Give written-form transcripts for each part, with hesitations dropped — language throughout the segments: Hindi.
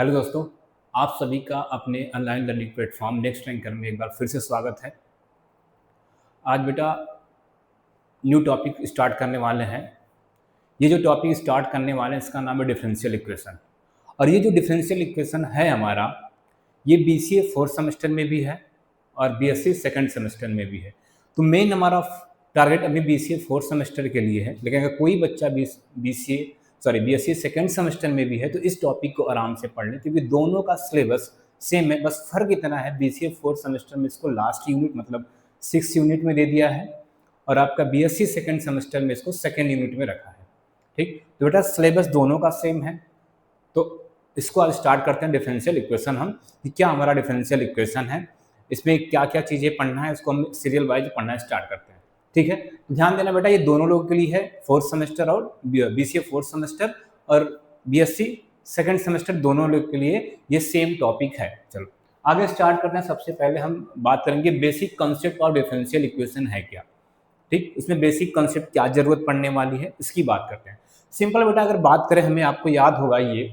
हेलो दोस्तों, आप सभी का अपने online learning platform next ranker में एक बार फिर से स्वागत है। आज बेटा न्यू टॉपिक स्टार्ट करने वाले हैं। ये जो टॉपिक स्टार्ट करने वाले हैं इसका नाम है डिफरेंशियल इक्वेशन। और ये जो डिफरेंशियल इक्वेशन है हमारा, ये बीसीए फोर्थ सेमेस्टर में भी है और बीएससी सेकंड सेमेस्टर में भी है। तो मेन हमारा टारगेट अभी बीसीए फोर्थ सेमेस्टर के लिए है, लेकिन अगर कोई बच्चा बीएससी सेकंड सेमेस्टर में भी है तो इस टॉपिक को आराम से पढ़ लें, क्योंकि दोनों का सिलेबस सेम है। बस फर्क इतना है, बीसीए फोर्थ सेमेस्टर में इसको लास्ट यूनिट मतलब 6 यूनिट में दे दिया है और आपका बीएससी सेकंड सेमेस्टर में इसको सेकंड यूनिट में रखा है। ठीक, तो बेटा सिलेबस दोनों का सेम है। तो इसको आज स्टार्ट करते हैं डिफरेंशियल इक्वेशन। हम कि क्या हमारा डिफरेंशियल इक्वेशन है, इसमें क्या क्या चीज़ें पढ़ना है, उसको हम सीरियल वाइज पढ़ना स्टार्ट करते हैं। ठीक है, ध्यान देना बेटा, ये दोनों लोगों के लिए है, फोर्थ सेमेस्टर और बीसीए फोर्थ सेमेस्टर और बीएससी सेकंड सेमेस्टर, दोनों लोग के लिए ये सेम टॉपिक है। चलो आगे स्टार्ट करते हैं। सबसे पहले हम बात करेंगे basic concept of differential equation है क्या। ठीक, इसमें बेसिक कॉन्सेप्ट क्या जरूरत पड़ने वाली है इसकी बात करते हैं। सिंपल बेटा, अगर बात करें, हमें आपको याद होगा ये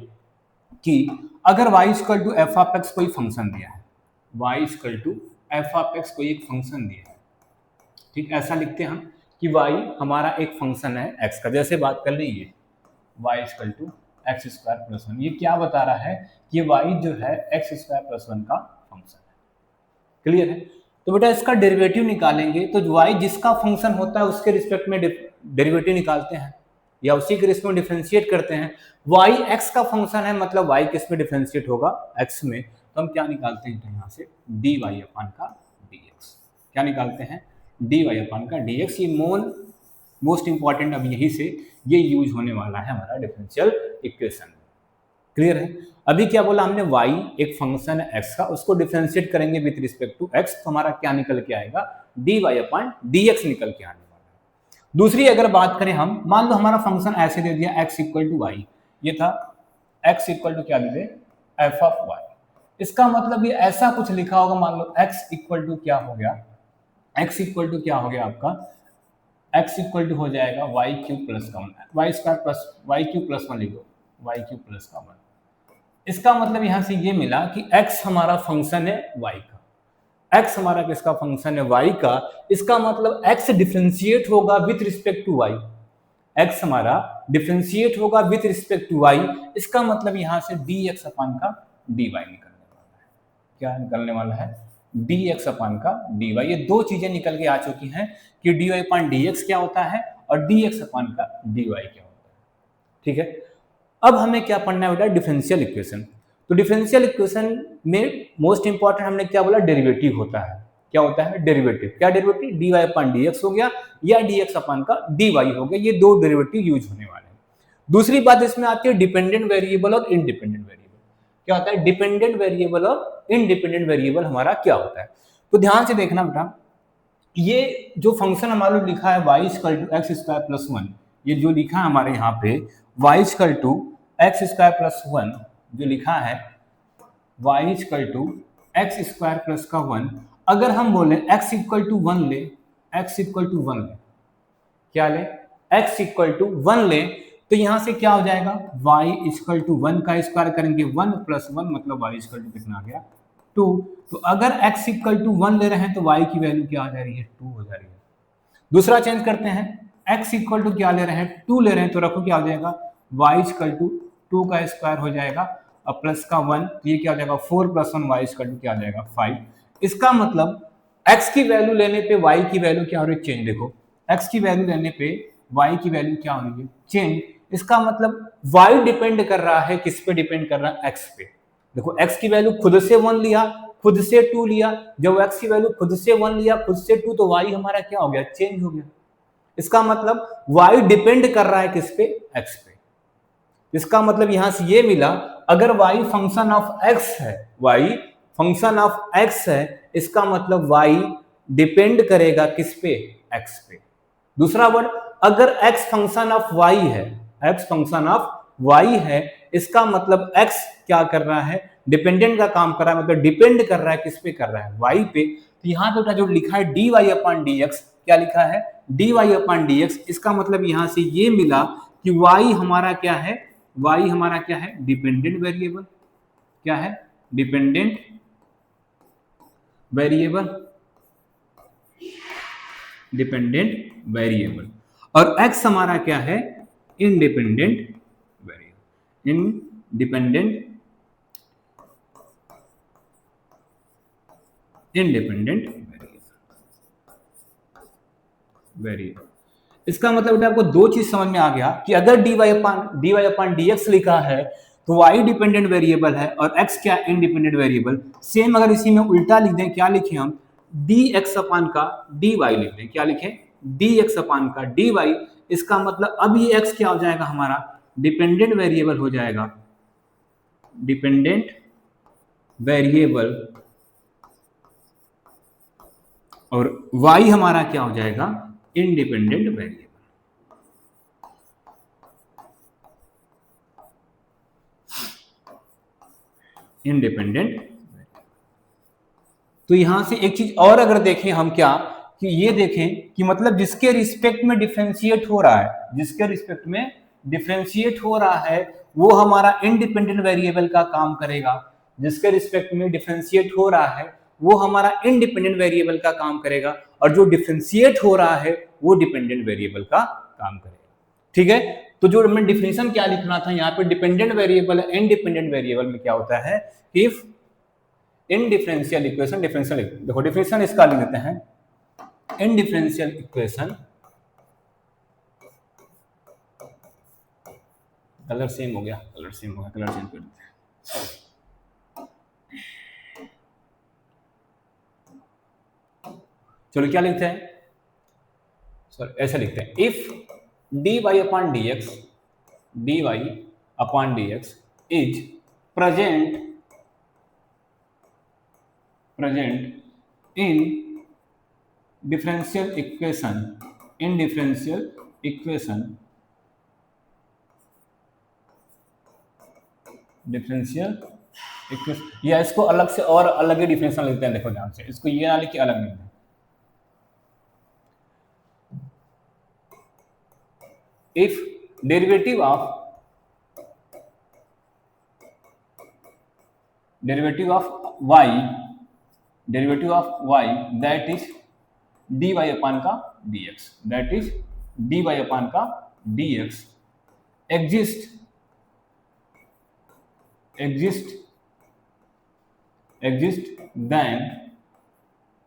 कि अगर y equal to f of x कोई फंक्शन दिया है, y equal to f of x कोई एक फंक्शन दिया है, ठीक, ऐसा लिखते हैं हम कि y हमारा एक फंक्शन है x का। जैसे बात कर लीजिए y equal to x square plus one, ये क्या बता रहा है कि y जो है एक्स स्क्वायर प्लस वन का फंक्शन है। क्लियर है? तो बेटा इसका डेरिवेटिव निकालेंगे तो y जिसका फंक्शन होता है उसके रिस्पेक्ट में डेरिवेटिव निकालते हैं या उसी के रिस्पेक्ट में डिफरेंशिएट करते हैं। y x का फंक्शन है, मतलब y किस में डिफरेंशिएट होगा, x में। तो हम क्या निकालते हैं यहाँ से dy अपान का dx। क्या निकालते हैं? dy अपान का dx। ये मोस्ट इंपॉर्टेंट, अब यही से ये यूज होने वाला है हमारा डिफरेंशियल इक्वेशन। क्लियर है? अभी क्या बोला हमने, y एक फंक्शन है x का, उसको डिफरेंशिएट करेंगे विद रिस्पेक्ट टू x, तो हमारा क्या निकल के आएगा, dy अपान dx निकल के आने वाला है। दूसरी अगर बात करें हम, मान लो हमारा फंक्शन ऐसे दे दिया x इक्वल टू वाई, ये था x इक्वल टू क्या दे दे, एफ ऑफ वाई। इसका मतलब ये ऐसा कुछ लिखा होगा, मान लो x इक्वल टू क्या हो गया, x इक्वल टू क्या हो गया आपका, x इक्वल टू हो जाएगा वाई क्यूब प्लस का one, y square plus y cube plus one लिखो, वाई क्यूब प्लस का वन। इसका मतलब यहां से ये मिला कि x हमारा फंक्शन है y का, x हमारा किसका फंक्शन है, y का। इसका मतलब x डिफरेंशिएट होगा with respect to y, x हमारा डिफरेंशिएट होगा विथ रिस्पेक्ट टू y। इसका मतलब यहां से dx अपान का dy निकलने वाला है। क्या निकलने वाला है? dx अपान का dy। ये दो चीजें निकल के आ चुकी हैं कि dy अपान dx क्या होता है और dx अपान का dy क्या होता है। ठीक है, अब हमें क्या पढ़ना है बेटा, डिफरेंशियल इक्वेशन। तो डिफरेंशियल इक्वेशन में मोस्ट इंपॉर्टेंट हमने क्या बोला, डेरिवेटिव होता है। क्या होता है? डेरिवेटिव। क्या डेरिवेटिव? dy अपान dx हो गया या dx अपान का dy हो गया, ये दो डेरिवेटिव यूज होने वाले हैं। दूसरी बात इसमें आती है डिपेंडेंट वेरिएबल और इंडिपेंडेंट वेरिएबल। क्या होता है डिपेंडेंट वेरिएबल और इंडिपेंडेंट वेरिएबल, हमारा क्या होता है? तो ध्यान से देखना बेटा, ये जो फंक्शन हमारा लिखा है y equal to x square plus one, ये जो लिखा है हमारे यहाँ पे y equal to x square plus one, जो लिखा है y equal to x square plus का वन, अगर हम बोले x इक्वल टू वन ले, x इक्वल टू वन ले, क्या ले, x इक्वल टू वन ले, तो यहां से क्या हो जाएगा, y इक्वल टू वन का स्क्वायर करेंगे, वन प्लस वन मतलब y इक्वल टू कितना आ गया, टू। तो अगर x इक्वल टू वन ले रहे हैं तो y की वैल्यू क्या आ जा रही है, टू हो जा रही है। दूसरा चेंज करते हैं, x इक्वल टू क्या ले रहे हैं, टू ले रहे हैं, तो रखो क्या हो जाएगा, y इक्वल टू टू का स्क्वायर हो जाएगा और प्लस का वन, तो ये क्या हो जाएगा, four plus one, y equal to क्या आ जाएगा, फाइव। इसका मतलब x की वैल्यू लेने पे y की वैल्यू क्या हो रही है, चेंज। देखो x की वैल्यू लेने पे y की वैल्यू क्या हो रही है, चेंज। इसका मतलब y डिपेंड कर रहा है, किस पे डिपेंड कर रहा है, x पे। देखो x की वैल्यू खुद से वन लिया, खुद से टू लिया, जब x की वैल्यू खुद से वन लिया, खुद से टू, तो y हमारा क्या हो गया, चेंज हो गया। इसका मतलब y डिपेंड कर रहा है किस पे, x पे। इसका मतलब यहां से ये मिला, अगर y फंक्शन ऑफ x है, y फंक्शन ऑफ x है, इसका मतलब y डिपेंड करेगा किस पे, x पे। दूसरा वर्ड, अगर x फंक्शन ऑफ y है, x फंक्शन ऑफ y है, इसका मतलब x क्या कर रहा है, डिपेंडेंट का काम कर रहा है, मतलब डिपेंड कर रहा है किस पे, कर रहा है, y पे। तो यहाँ पे जो लिखा है dy अपान dx, क्या लिखा है, dy अपान dx। इसका मतलब यहां से ये मिला कि y हमारा क्या है, y हमारा क्या है, डिपेंडेंट वेरिएबल। क्या है, डिपेंडेंट वेरिएबल, डिपेंडेंट वेरिएबल, और x हमारा क्या है, इंडिपेंडेंट वेरिएबल, इंडिपेंडेंट वेरिएबल। इसका मतलब बेटा आपको दो चीज समझ में आ गया कि अगर dy अपॉन dx लिखा है तो y डिपेंडेंट वेरिएबल है और x क्या, इंडिपेंडेंट वेरिएबल। सेम अगर इसी में उल्टा लिख दें, क्या लिखें हम, dx अपान का dy लिख दें, क्या लिखें, dx अपान का dy। इसका मतलब अब ये x क्या हो जाएगा, हमारा डिपेंडेंट वेरिएबल हो जाएगा, डिपेंडेंट वेरिएबल, और y हमारा क्या हो जाएगा, इंडिपेंडेंट वेरिएबल। इंडिपेंडेंट। तो यहां से एक चीज और अगर देखें हम, क्या कि ये देखें कि मतलब जिसके रिस्पेक्ट में डिफरेंशिएट हो रहा है, जिसके रिस्पेक्ट में डिफरेंशिएट हो रहा है वो हमारा इंडिपेंडेंट वेरिएबल का काम करेगा, जिसके रिस्पेक्ट में डिफरेंशिएट हो रहा है वो हमारा इंडिपेंडेंट वेरिएबल का काम करेगा, और जो डिफरेंशिएट हो रहा है वो डिपेंडेंट वेरिएबल का काम करेगा। ठीक है, तो जो हमें डिफिनेशन क्या लिखना था यहाँ पे, डिपेंडेंट वेरिएबल इंडिपेंडेंट वेरिएबल में क्या होता है, if in differential equation, differential देखो डिफिनेशन इसका लिख देते हैं, इन डिफरेंशियल इक्वेशन, कलर सेम हो गया, कलर सेम हो गया, कलर चेंज कर देते हैं। चलो क्या लिखते हैं, सॉरी ऐसा लिखते हैं, if dy upon dx, dy upon dx is present in differential equation, in differential equation, differential equation, या इसको अलग से और अलग ही डिफिनेशन लिखते हैं, देखो ध्यान से, इसको ये ना लिख के अलग लिखते हैं, if derivative of y that is dy upon का dx, that is dy upon का dx exist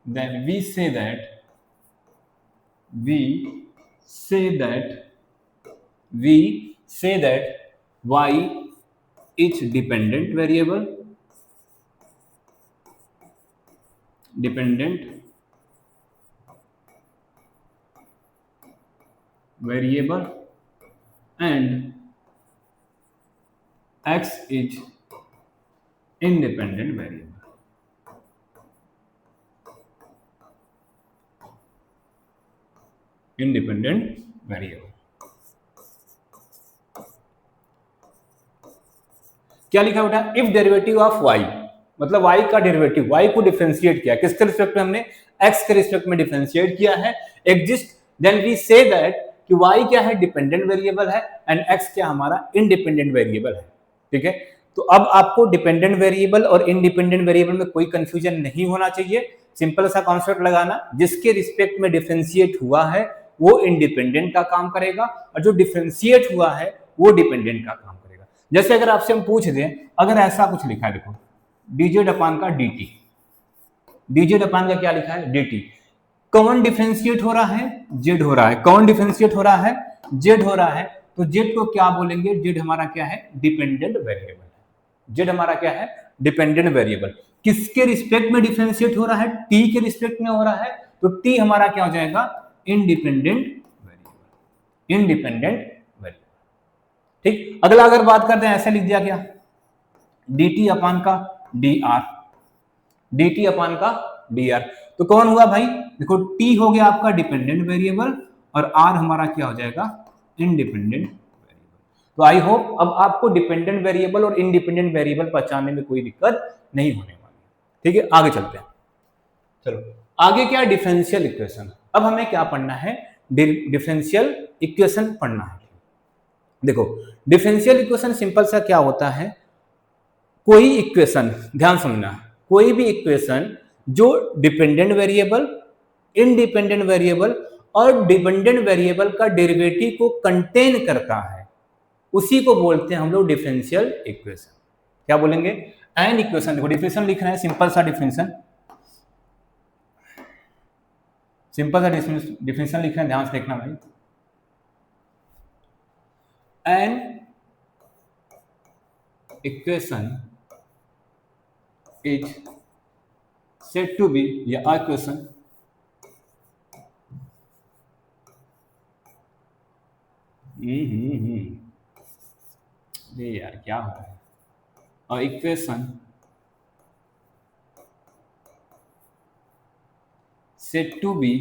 then we say that y is dependent variable, and x is independent variable. क्या लिखा बेटा, इफ डेरिवेटिव ऑफ y, मतलब y का डेरिवेटिव, y को डिफरेंशिएट किया, किसके रिस्पेक्ट में, हमने x के रिस्पेक्ट में डिफरेंशिएट किया है, exist, then we say that कि y क्या है, डिपेंडेंट वेरिएबल है, एंड x क्या हमारा इंडिपेंडेंट वेरिएबल है। ठीक है, तो अब आपको डिपेंडेंट वेरिएबल और इंडिपेंडेंट वेरिएबल में कोई कंफ्यूजन नहीं होना चाहिए, सिंपल सा कॉन्सेप्ट लगाना, जिसके रिस्पेक्ट में डिफरेंशिएट हुआ है वो इंडिपेंडेंट का काम करेगा, और जो डिफरेंशिएट हुआ है वो डिपेंडेंट का काम करेगा। जैसे अगर आपसे हम पूछ दें, अगर ऐसा कुछ लिखा है, देखो dz अपान का dt, dz अपान का क्या लिखा है, dt, कौन डिफरेंशिएट हो रहा है, z हो रहा है, कौन डिफरेंशिएट हो रहा है, z हो रहा है, तो z को क्या बोलेंगे, z हमारा क्या है, डिपेंडेंट वेरिएबल है, z हमारा क्या है, डिपेंडेंट वेरिएबल। किसके रिस्पेक्ट में डिफरेंशिएट हो रहा है, t के रिस्पेक्ट में हो रहा है, तो t हमारा क्या हो जाएगा, इंडिपेंडेंट वेरिएबल। ठीक, अगला अगर बात करते हैं, ऐसे लिख दिया क्या, dt अपान का dr, dt अपान का dr, तो कौन हुआ भाई, देखो t हो गया आपका डिपेंडेंट वेरिएबल और r हमारा क्या हो जाएगा, इंडिपेंडेंट वेरिएबल। तो आई होप अब आपको डिपेंडेंट वेरिएबल और इंडिपेंडेंट वेरिएबल पहचानने में कोई दिक्कत नहीं होने वाली। ठीक है, आगे चलते हैं। चलो आगे क्या, डिफरेंशियल इक्वेशन। अब हमें क्या पढ़ना है, डिफरेंशियल इक्वेशन पढ़ना है। देखो डिफरेंशियल इक्वेशन सिंपल सा क्या होता है, कोई इक्वेशन, ध्यान समझना, कोई भी इक्वेशन जो डिपेंडेंट वेरिएबल, इंडिपेंडेंट वेरिएबल और डिपेंडेंट वेरिएबल का डेरिवेटिव को कंटेन करता है, उसी को बोलते हैं हम लोग डिफरेंशियल इक्वेशन। क्या बोलेंगे? An equation. देखो डिफिनेशन लिख रहे हैं, सिंपल सा डिफिनेशन, सिंपल सा डिफिनेशन लिख रहे हैं, ध्यान से देखना भाई। An equation is said to be या a question ये यार क्या हो रहा है? a equation said to be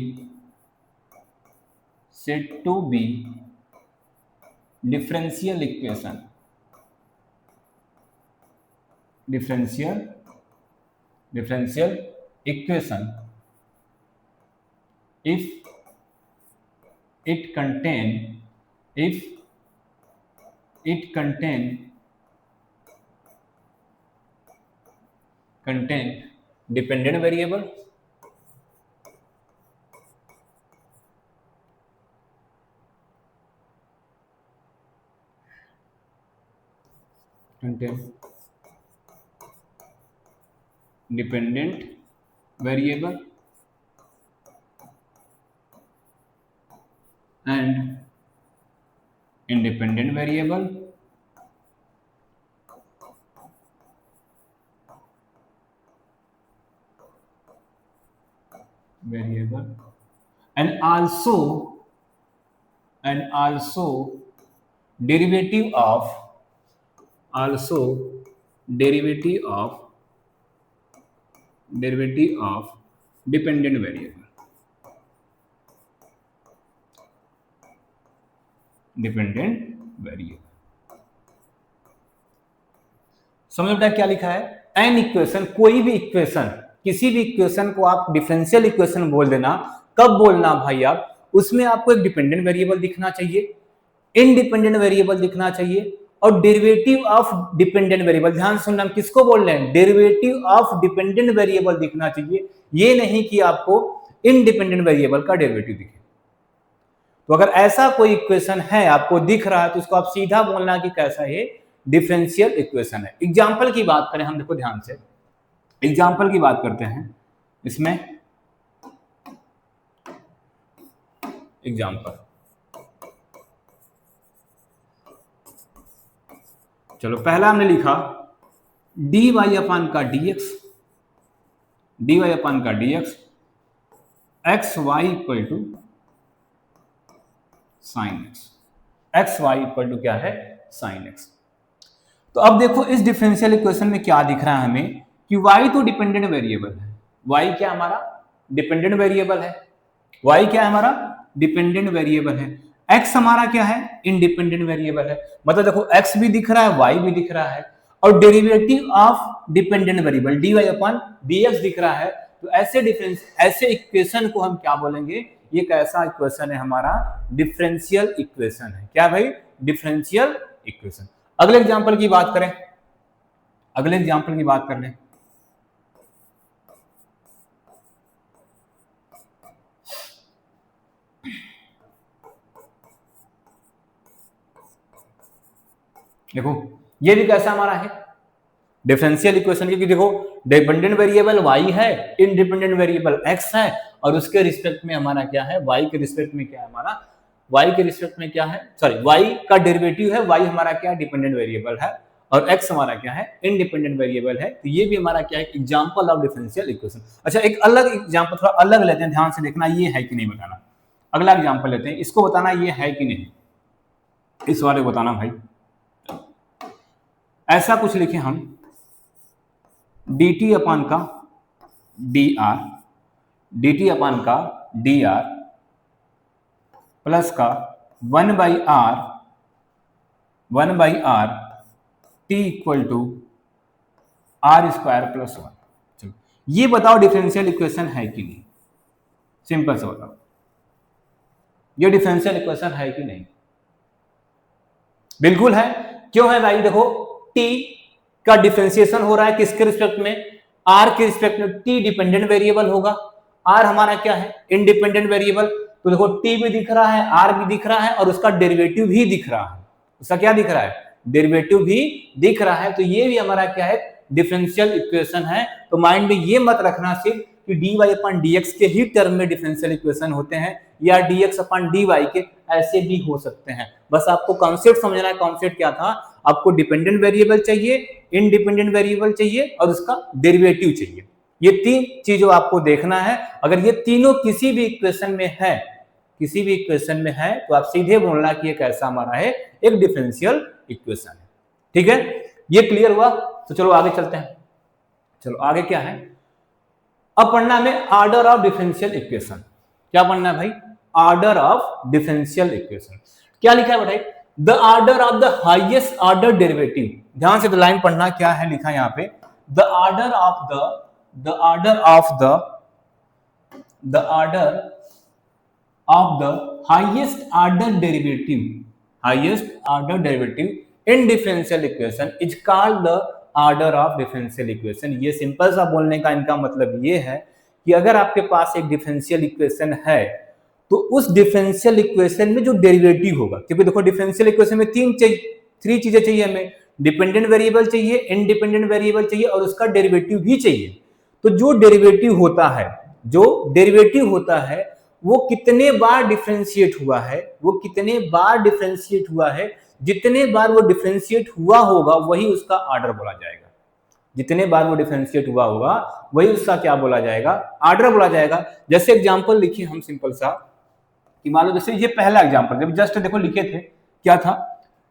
differential equation if it contain dependent variable and independent variable and also derivative of dependent variable समझ बेटा क्या लिखा है? एन इक्वेशन, कोई भी इक्वेशन, किसी भी इक्वेशन को आप डिफरेंशियल इक्वेशन बोल देना। कब बोलना भाई? आप उसमें आपको एक डिपेंडेंट वेरिएबल दिखना चाहिए, इंडिपेंडेंट वेरिएबल दिखना चाहिए और डेरिवेटिव ऑफ डिपेंडेंट वेरिएबल। ध्यान सुनना, हम किसको बोल रहे हैं? डेरिवेटिव ऑफ डिपेंडेंट वेरिएबल दिखना चाहिए, ये नहीं कि आपको इंडिपेंडेंट वेरिएबल का डेरिवेटिव दिखे। तो अगर ऐसा कोई इक्वेशन है आपको दिख रहा है तो उसको आप सीधा बोलना कि कैसा है? डिफरेंशियल इक्वेशन है। एग्जाम्पल की बात करें हम, देखो ध्यान से एग्जाम्पल की बात करते हैं इसमें। एग्जाम्पल, चलो पहला हमने लिखा dy अपान का dx x y equal to sine x, क्या है? Sine x. तो अब देखो इस डिफरेंशियल इक्वेशन में क्या दिख रहा है हमें कि y तो डिपेंडेंट वेरिएबल है, y क्या हमारा? डिपेंडेंट वेरिएबल है, y क्या है हमारा? डिपेंडेंट वेरिएबल है। x हमारा क्या है? इंडिपेंडेंट वेरिएबल है। मतलब देखो x भी दिख रहा है, y भी दिख रहा है और derivative of dependent variable dy upon dx दिख रहा है। तो ऐसे इक्वेशन को हम क्या बोलेंगे? ये कैसा इक्वेशन है हमारा? डिफरेंशियल इक्वेशन है। क्या भाई? Differential equation. अगले एग्जांपल की बात करें, देखो ये भी कैसा हमारा है? Differential equation. क्योंकि देखो डिपेंडेंट वेरिएबल y है, इंडिपेंडेंट वेरिएबल x है और उसके रिस्पेक्ट में हमारा क्या है? y के रिस्पेक्ट में क्या है हमारा? y के रिस्पेक्ट में क्या है? सॉरी, y का डेरिवेटिव है, y हमारा क्या? डिपेंडेंट वेरिएबल है और x हमारा क्या है? इंडिपेंडेंट वेरिएबल है। तो ये भी हमारा क्या है? Example of differential equation. अच्छा, एक अलग एग्जांपल, थोड़ा अलग लेते हैं, ध्यान से देखना, ये है कि नहीं बताना। अगला एग्जांपल लेते हैं, इसको बताना ये है कि नहीं, इस वाले को बताना भाई। ऐसा कुछ लिखे हम dt अपान का dr प्लस का 1 by r t equal to r square plus 1। चलो ये बताओ डिफरेंशियल इक्वेशन है कि नहीं? सिंपल से बताओ, ये डिफरेंशियल इक्वेशन है कि नहीं? बिल्कुल है। क्यों है भाई? देखो t का डिफरेंशिएशन हो रहा है किसके रिस्पेक्ट में, आर के रिस्पेक्ट में। टी डिपेंडेंट वेरिएबल होगा, आर हमारा क्या है, इंडिपेंडेंट वेरिएबल। तो देखो टी भी दिख रहा है, आर भी दिख रहा है, और उसका डेरिवेटिव भी दिख रहा है। उसका क्या दिख रहा है, डेरिवेटिव भी दिख रहा है। तो ये भी हमारा क्या है, डिफरेंशियल इक्वेशन है। तो माइंड में ये मत रखना सिर्फ कि dy अपन dx के ही टर्म में डिफरेंशियल इक्वेशन होते हैं, या dx अपन dy के ऐसे भी हो सकते हैं। बस आपको कॉन्सेप्ट समझना है। कॉन्सेप्ट क्या था, आपको डिपेंडेंट वेरिएबल चाहिए, इंडिपेंडेंट वेरिएबल चाहिए, और उसका डेरिवेटिव चाहिए। ये तीन चीजों आपको देखना है। अगर ये तीनों किसी भी इक्वेशन में है, किसी भी इक्वेशन में है, तो आप सीधे बोलना कि ये कैसा हमारा है, एक डिफरेंशियल इक्वेशन है। ठीक है, ये क्लियर हुआ। तो चलो आगे चलते हैं। चलो आगे क्या है, अब पढ़ना हमें ऑर्डर ऑफ डिफरेंशियल इक्वेशन। क्या पढ़ना है भाई, ऑर्डर ऑफ डिफरेंशियल इक्वेशन। क्या लिखा है बताइए, the order of the highest order derivative. ध्यान से तो लाइन पढ़ना, क्या है लिखा है यहाँ पे, the order of the highest order derivative in differential equation is called the order of differential equation. ये सिंपल सा बोलने का इनका मतलब ये है कि अगर आपके पास एक डिफरेंशियल इक्वेशन है, तो उस डिफरेंशियल इक्वेशन में जो डेरिवेटिव होगा, क्योंकि देखो डिफरेंशियल इक्वेशन में थ्री चीजें चाहिए हमें, डिपेंडेंट वेरिएबल चाहिए, इंडिपेंडेंट वेरिएबल चाहिए, और उसका डेरिवेटिव भी चाहिए। तो जो डेरिवेटिव होता है वो कितने बार डिफरेंशिएट हुआ है, जितने बार वो डिफरेंशिएट हुआ होगा वही उसका ऑर्डर बोला जाएगा। जितने बार वो डिफरेंशिएट हुआ होगा वही उसका क्या बोला जाएगा, ऑर्डर बोला जाएगा। जैसे एग्जांपल लिखिए हम सिंपल सा, कि मान लो जैसे ये पहला एग्जांपल जब जस्ट देखो लिखे थे, क्या था,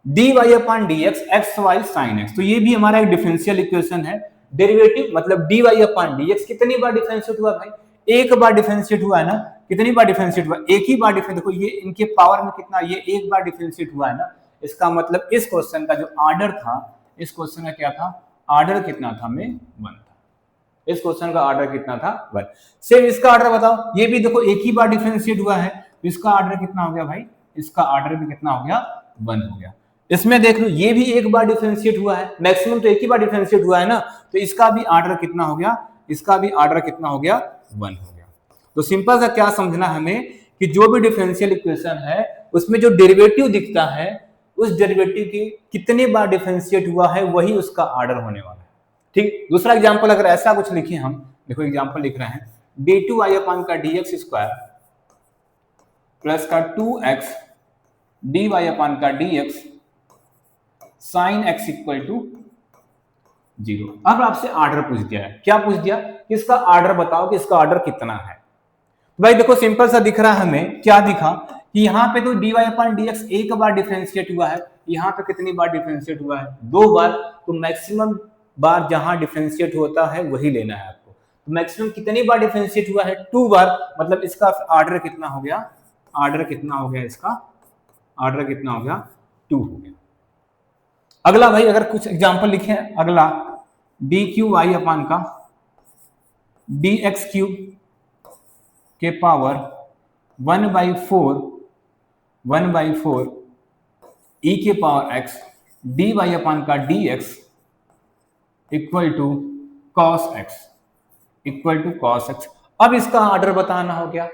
dy upon dx x y sine x. तो ये भी हमारा एक डिफरेंशियल इक्वेशन है। डेरिवेटिव मतलब dy अपॉन dx कितनी बार डिफरेंशिएट हुआ भाई, एक बार डिफरेंशिएट हुआ है ना। कितनी बार डिफरेंशिएट हुआ, एक ही बार डिफरेंशिएट। देखो ये इनके पावर में कितना, ये एक बार डिफरेंशिएट हुआ है ना। इसका मतलब इस क्वेश्चन का जो ऑर्डर था, इस क्वेश्चन का क्या था, ऑर्डर कितना था, में 1 था। इस क्वेश्चन का ऑर्डर कितना था, 1। सेम इसका ऑर्डर बताओ, ये भी देखो एक ही बार डिफरेंशिएट हुआ है, इसका ऑर्डर कितना हो गया भाई, इसका ऑर्डर भी कितना हो गया, 1 हो गया। इसमें देख लो ये भी एक बार डिफरेंशिएट हुआ है, मैक्सिमम तो एक ही बार डिफरेंशिएट हुआ है ना, तो इसका भी ऑर्डर कितना हो गया, 1 हो गया। तो सिंपल सा क्या समझना हमें, कि जो भी डिफरेंशियल इक्वेशन है उसमें जो डेरिवेटिव दिखता है, उस डेरिवेटिव की कितने बार डिफरेंशिएट हुआ है वही उसका ऑर्डर होने वाला है। ठीक, दूसरा एग्जांपल अगर ऐसा कुछ लिखे हम, देखो एग्जांपल लिख रहे हैं, d2y अपॉन का dx स्क्वायर प्लस का 2x dy अपॉन का dx साइन x इक्वल टू 0। अब आपसे ऑर्डर पूछ दिया है, क्या पूछ दिया, कि इसका ऑर्डर बताओ कि इसका ऑर्डर कितना है। भाई देखो सिंपल सा दिख रहा है हमें, क्या दिखा, कि यहाँ पे तो dy अपॉन dx एक बार डिफरेंशिएट हुआ है, यहाँ पे कितनी बार डिफरेंशिएट हुआ है, 2 बार। तो मैक्सिमम बार जहां डिफरेंशिएट होता है वही लेना है आपको। तो मैक्सिमम कितनी बार डिफरेंशिएट हुआ है, 2 बार। मतलब इसका ऑर्डर कितना हो गया, इसका ऑर्डर कितना हो गया, 2 हो गया। अगला भाई अगर कुछ एग्जांपल लिखे, अगला dqy अपॉन का dx क्यूब के पावर 1/4 e के पावर x dy अपॉन का dx equal to cos x। अब इसका ऑर्डर बताना हो गया।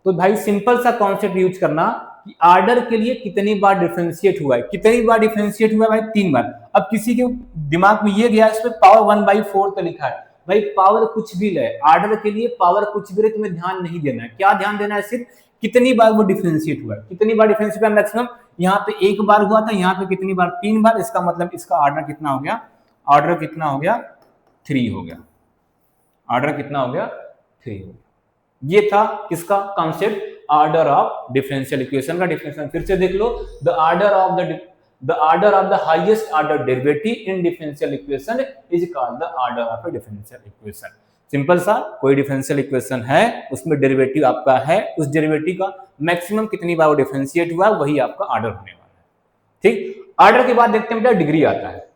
तो भाई सिंपल सा कॉन्सेप्ट यूज करना कि ऑर्डर के लिए कितनी बार डिफरेंशिएट हुआ है, कितनी बार डिफरेंशिएट हुआ है भाई, 3 बार। अब किसी के दिमाग में ये गया, इस पे पावर 1/4 तो लिखा है, भाई पावर कुछ भी ले, ऑर्डर के लिए पावर कुछ भी ले, तुम्हें ध्यान नहीं देना है। क्या ध्यान देना है, सिर्फ कितनी बार वो डिफरेंशिएट हुआ है, कितनी बार डिफरेंशिएट हुआ। मैक्सिमम यहाँ पे 1 बार हुआ था, यहाँ पे कितनी बार, 3 बार। इसका मतलब इसका ऑर्डर कितना हो गया, 3 हो गया। ऑर्डर कितना हो गया, 3 हो गया। ये था किसका concept, order of differential equation का डिफरेंशियल। फिर से देख लो, the order of the highest order derivative in differential equation is called the order of a differential equation. Simple सा, कोई डिफरेंशियल इक्वेशन है, उसमें डेरिवेटिव आपका है, उस डेरिवेटिव का मैक्सिमम कितनी बार वो डिफरेंशिएट हुआ वही आपका ऑर्डर होने वाला है। ठीक, ऑर्डर के बाद देखते हैं बेटा डिग्री आता है।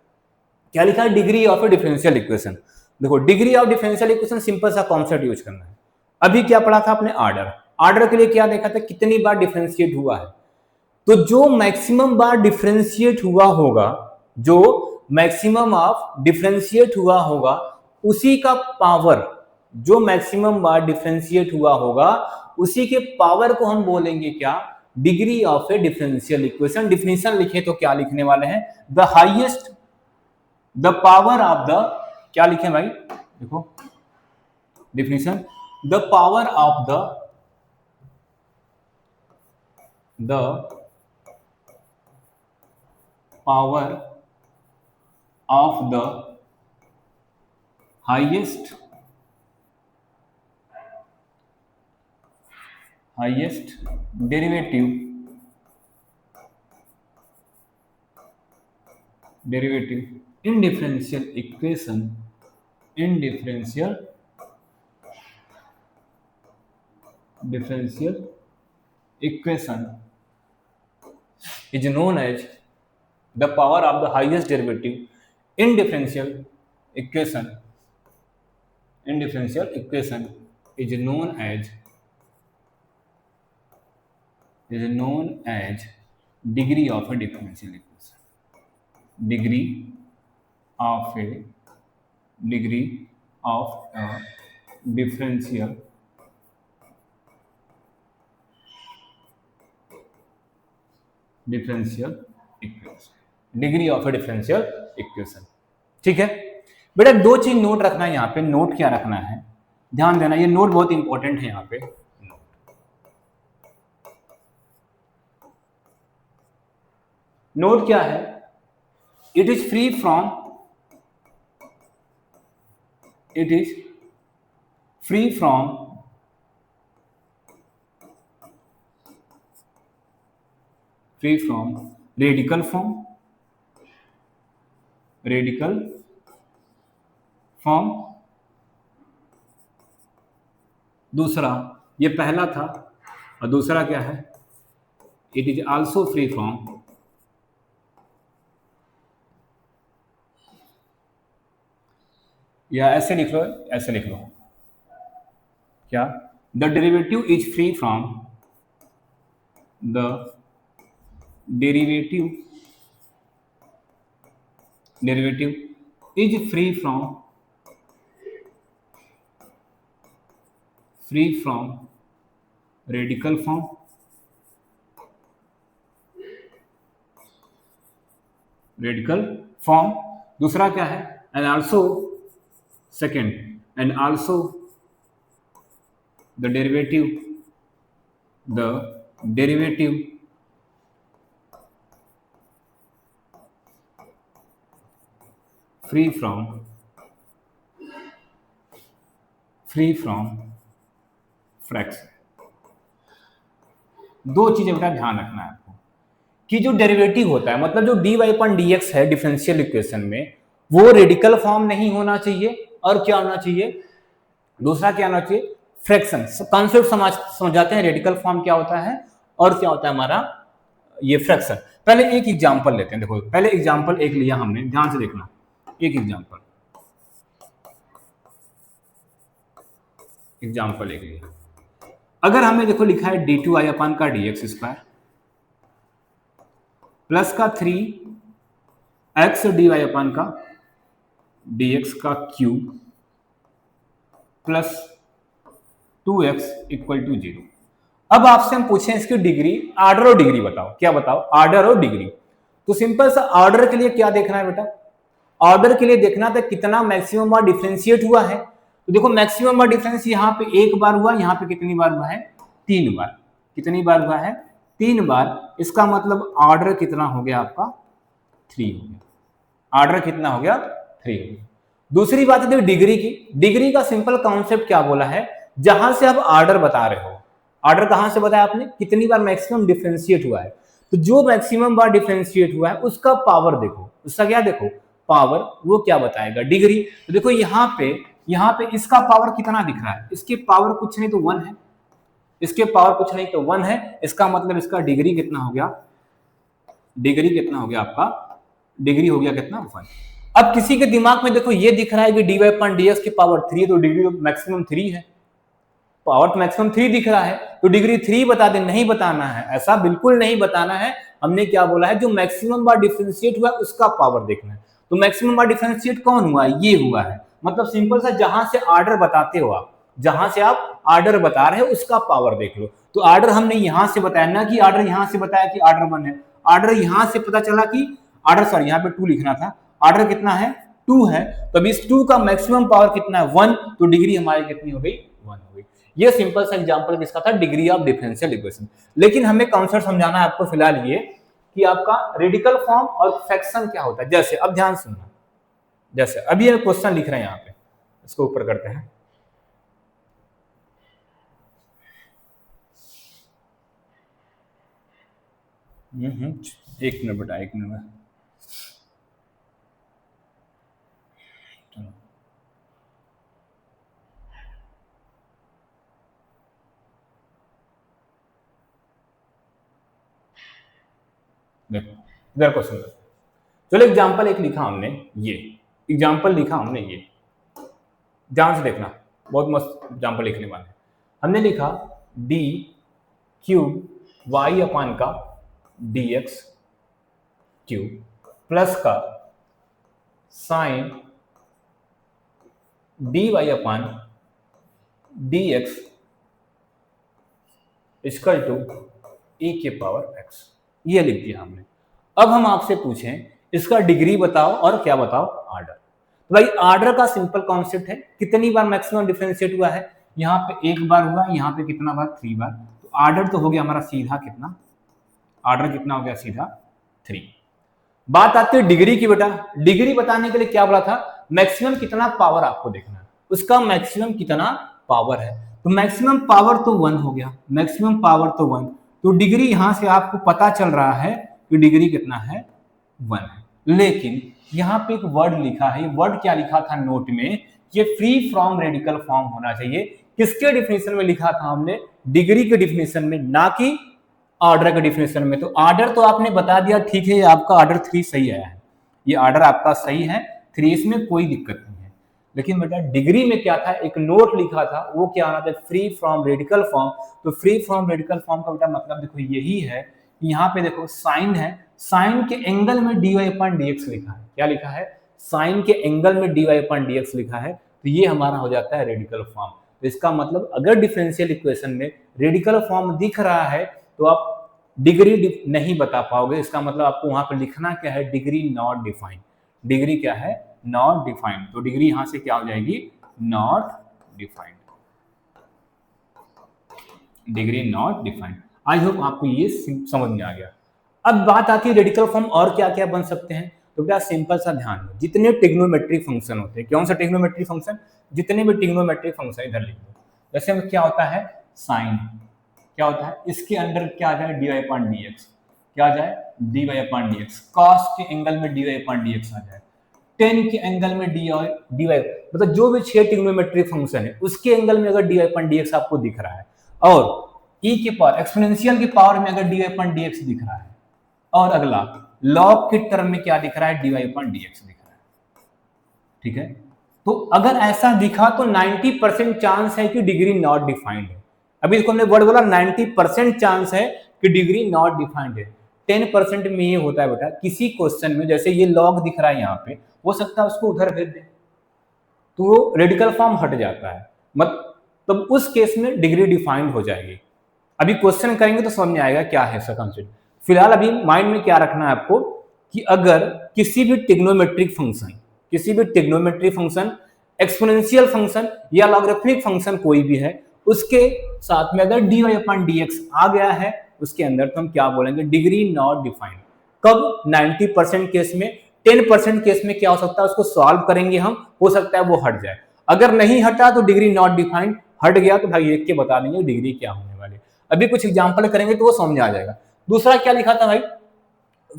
क्या लिखा है, degree of a differential equation. देखो degree of differential equation simple सा कॉन्सेप्ट यूज करना है। अभी क्या पढ़ा था आपने, ऑर्डर के लिए क्या देखा था, कितनी बार डिफरेंशिएट हुआ है। तो जो मैक्सिमम बार डिफरेंशिएट हुआ होगा, जो मैक्सिमम ऑफ डिफरेंशिएट हुआ होगा उसी का पावर, जो मैक्सिमम बार डिफरेंशिएट हुआ होगा उसी के पावर को हम बोलेंगे क्या, degree of A differential equation. Definition लिखे तो क्या लिखने वाले हैं, the highest, the power of the, क्या लिखे भाई, देखो definition, the power of the power of the highest derivative in differential equation is known as the power of the highest derivative in differential equation is known as degree of a differential equation. Degree of a differential equation. Degree of a differential equation. ठीक है बेटा, दो चीज नोट रखना है यहाँ पे। नोट क्या रखना है, ध्यान देना, ये नोट बहुत इंपॉर्टेंट है यहाँ पे। नोट क्या है, it is free from radical form। दूसरा, ये पहला था, और दूसरा क्या है, it is also free from, या ऐसे लिख लो क्या, the derivative is free from radical form। दूसरा क्या है, and also the derivative free from fraction. दो चीजें बेटा ध्यान रखना है आपको, कि जो डेरिवेटिव होता है, मतलब जो dy/dx है डिफरेंशियल इक्वेशन में, वो रेडिकल फॉर्म नहीं होना चाहिए, और क्या होना चाहिए, दूसरा क्या होना चाहिए, फ्रैक्शन। कॉन्सेप्ट समझाते हैं, रेडिकल फॉर्म क्या होता है और क्या होता है हमारा ये फ्रैक्शन। पहले एक एग्जांपल लेते हैं। देखो पहले एग्जांपल एक लिया हमने, ध्यान से देखना, एक एग्जांपल एक लिया। अगर हमें देखो लिखा है d2i/dx² प्लस का 3x dy/dx³ प्लस 2x = 0। अब आपसे हम पूछें इसकी डिग्री, ऑर्डर और डिग्री बताओ। क्या बताओ, ऑर्डर और डिग्री। तो सिंपल सा ऑर्डर के लिए क्या देखना है बेटा, ऑर्डर के लिए देखना था कितना मैक्सिमम बार डिफरेंशिएट हुआ है। तो देखो मैक्सिमम बार डिफरेंस यहाँ पे एक बार हुआ, यहाँ पे कितनी बार हुआ है, 3 बार। कितनी बार हुआ है, 3 बार। इसका मतलब ऑर्डर कितना हो गया आपका, 3 हो गया। ऑर्डर कितना हो गया, 3 हो गया। दूसरी बात है डिग्री की। डिग्री का सिंपल कॉन्सेप्ट क्या बोला है, जहां से आप ऑर्डर बता रहे हो, ऑर्डर कहां से बताया आपने, कितनी बार मैक्सिमम डिफरेंशिएट हुआ है। तो जो मैक्सिमम बार डिफरेंशिएट हुआ है उसका पावर देखो, उसका क्या देखो, पावर, वो क्या बताएगा, डिग्री। तो देखो यहाँ पे इसका पावर कितना दिख रहा है, इसके पावर कुछ नहीं तो 1 है, इसके पावर कुछ नहीं तो 1 है। इसका मतलब इसका डिग्री कितना हो गया, डिग्री कितना हो गया आपका, डिग्री हो गया कितना, 1। अब किसी के दिमाग में देखो ये दिख रहा है कि dy/dx की पावर 3, तो डिग्री तो मैक्सिमम 3 है, पावर तो मैक्सिमम 3 दिख रहा है, तो डिग्री 3 बता दे। नहीं बताना है, ऐसा बिल्कुल नहीं बताना है। हमने क्या बोला है, जो मैक्सिमम बार डिफरेंशिएट हुआ उसका पावर देखना है। तो मैक्सिमम बार डिफरेंशिएट कौन हुआ, ये हुआ है। मतलब सिंपल सा, जहां से आर्डर बताते हो आप, जहां से आप आर्डर बता रहे हो उसका पावर देख लो। तो आर्डर हमने यहां से बताया ना, कि आर्डर यहां से बताया कि आर्डर 1 है, आर्डर यहां से पता चला कि आर्डर, सॉरी यहाँ पे 2 लिखना था, आर्डर कितना है 2 है, तो इस 2 का मैक्सिमम पावर कितना है 1, तो डिग्री हमारी कितनी हो गई 1 हो गई। ये सिंपल सा एग्जांपल किसका था, डिग्री ऑफ डिफरेंशियल इक्वेशन। लेकिन हमें कॉन्सेप्ट समझाना है आपको फिलहाल ये, कि आपका रेडिकल फॉर्म और फ्रैक्शन क्या होता है। जैसे अब ध्यान सुनना, जैसे अभी ये क्वेश्चन लिख रहे हैं यहाँ पे, इसको ऊपर करते हैं। एक मिनट बेटा, एक मिनट। देखो इधर क्वेश्चन, चलो एग्जाम्पल एक लिखा हमने, ये एग्जाम्पल लिखा हमने, ये ध्यान से देखना, बहुत मस्त एग्जाम्पल लिखने वाले हैं। हमने लिखा डी क्यूब वाई अपान का डी एक्स क्यूब प्लस का sine d y upon d x equal to e के पावर x, ये लिख दिया हमने। अब हम आपसे पूछें इसका डिग्री बताओ और क्या बताओ, आर्डर। तो भाई आर्डर का सिंपल कॉन्सेप्ट है, कितनी बार मैक्सिमम डिफरेंशिएट हुआ है, यहाँ पे 1 बार हुआ, यहाँ पे कितना बार 3 बार, तो आर्डर तो हो गया हमारा सीधा कितना, आर्डर कितना हो गया सीधा 3। बात आती है डिग्री की बेटा, डिग्री बताने के लिए क्या बोला था, मैक्सिमम कितना पावर आपको देखना है, उसका मैक्सिमम कितना पावर है, तो मैक्सिमम पावर तो 1 हो गया, मैक्सिमम पावर तो 1, तो डिग्री यहां से आपको पता चल रहा है कि डिग्री कितना है 1 है। लेकिन यहाँ पे एक वर्ड लिखा है, ये वर्ड क्या लिखा था नोट में, ये फ्री फ्रॉम रेडिकल फॉर्म होना चाहिए। किसके डिफिनेशन में लिखा था हमने, डिग्री के डिफिनेशन में, ना कि ऑर्डर के डिफिनेशन में। तो ऑर्डर तो आपने बता दिया, ठीक है, आपका ऑर्डर 3 सही आया है, ये ऑर्डर आपका सही है 3, इसमें कोई दिक्कत नहीं है। लेकिन बेटा डिग्री में क्या था, एक नोट लिखा था, वो क्या आना था, फ्री फ्रॉम रेडिकल फॉर्म। तो फ्री फ्रॉम रेडिकल फॉर्म का बेटा मतलब देखो यही है, यहाँ पे देखो साइन है, साइन के एंगल में dy अपॉन dx लिखा है, क्या लिखा है, साइन के एंगल में dy अपॉन dx लिखा है, तो ये हमारा हो जाता है रेडिकल फॉर्म। तो इसका मतलब अगर डिफरेंशियल इक्वेशन में रेडिकल फॉर्म दिख रहा है तो आप डिग्री नहीं बता पाओगे, इसका मतलब आपको वहां पर लिखना क्या है, डिग्री नॉट डिफाइंड, डिग्री क्या है, नॉट डिफाइंड। तो डिग्री यहां से क्या हो जाएगी, not defined, degree not defined. I hope आपको ये समझ में आ गया। अब बात आती है रेडिकल फॉर्म और क्या क्या बन सकते हैं, तो बेटा सिंपल सा ध्यान दो, जितने ट्रिग्नोमेट्रिक फंक्शन होते हैं, कौन सा ट्रिग्नोमेट्रिक फंक्शन, जितने भी ट्रिग्नोमेट्रिक फंक्शन इधर लिख दो। जैसे क्या होता है साइन, क्या होता है, इसके अंदर क्या आ जाए dy अपॉन dx, क्या आ जाए dy अपॉन dx, cos के एंगल में dy अपॉन dx आ जाए, tan के एंगल में dy, मतलब जो भी 6 ट्रिग्नोमेट्रिक फंक्शन है उसके एंगल में अगर dy अपॉन dx आपको दिख रहा है, और e के पावर एक्सपोनेंशियल के पावर में अगर dy अपॉन dx दिख रहा है, और अगला लॉग के टर्म में क्या दिख रहा है, dy अपॉन dx दिख रहा है, ठीक है। तो अगर ऐसा दिखा तो 90% चांस है कि डिग्री नॉट डिफाइंड है। अभी देखो हमने वर्ड बोला 90% चांस है कि डिग्री नॉट डिफाइंड है। 10% में ये होता है बेटा, किसी क्वेश्चन में जैसे ये लॉग दिख रहा है यहाँ पे, हो सकता है उसको उधर भेज दे तो वो रेडिकल फॉर्म हट जाता है, तब उस केस में डिग्री डिफाइंड हो जाएगी। अभी क्वेश्चन करेंगे तो समझ में आएगा क्या है इसका कंसेप्ट। फिलहाल अभी माइंड में क्या रखना है आपको, कि अगर किसी भी ट्रिग्नोमेट्रिक फंक्शन, किसी भी ट्रिग्नोमेट्रिक फंक्शन, एक्सपोनेंशियल फंक्शन या लॉगरिथमिक फंक्शन कोई भी है, उसके साथ में अगर dy अपॉन dx आ गया है उसके अंदर, तो हम क्या बोलेंगे, डिग्री नॉट डिफाइंड। कब, 90% केस में। 10% केस में क्या हो सकता है, उसको सॉल्व करेंगे हम, हो सकता है वो हट जाए। अगर नहीं हटा तो डिग्री नॉट डिफाइंड, हट गया तो भाई एक के बता देंगे डिग्री क्या होने वाली। अभी कुछ एग्जांपल करेंगे तो वो समझ आ जाएगा। दूसरा क्या लिखा था भाई,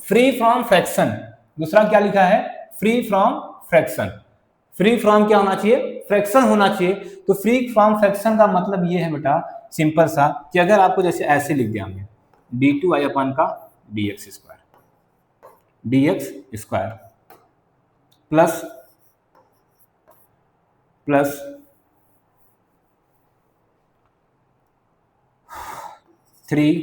फ्री फ्रॉम फ्रैक्शन। दूसरा क्या लिखा है, free from fraction. Free from क्या होना चाहिए, फ्रैक्शन होना चाहिए। तो फ्री फ्रॉम फ्रैक्शन का मतलब ये है बेटा सिंपल सा, कि अगर आपको जैसे ऐसे लिख दिया हमने d2i अपन का dx square plus plus 3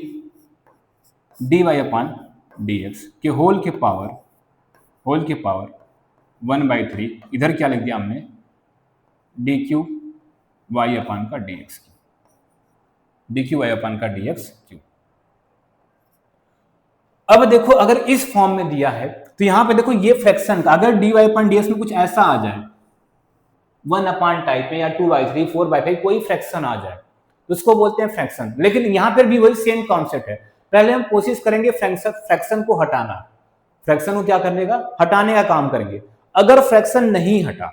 dy अपन dx के होल के पावर 1/3, इधर क्या लिख दिया हमने, डी क्यू वाई अपान का D X Q, D Q Y upon का डी एक्स क्यू। अब देखो अगर इस फॉर्म में दिया है तो यहां पे देखो ये फ्रैक्शन का अगर D y upon d x में कुछ ऐसा आ जाए 1 टाइप में या 2/3 4/5 कोई फ्रैक्शन आ जाए तो उसको बोलते हैं फ्रैक्शन। लेकिन यहां पर भी वही सेम कॉन्सेप्ट है, पहले हम कोशिश करेंगे फ्रैक्शन को हटाना, फ्रैक्शन को क्या करने का, हटाने का काम करेंगे। अगर फ्रैक्शन नहीं हटा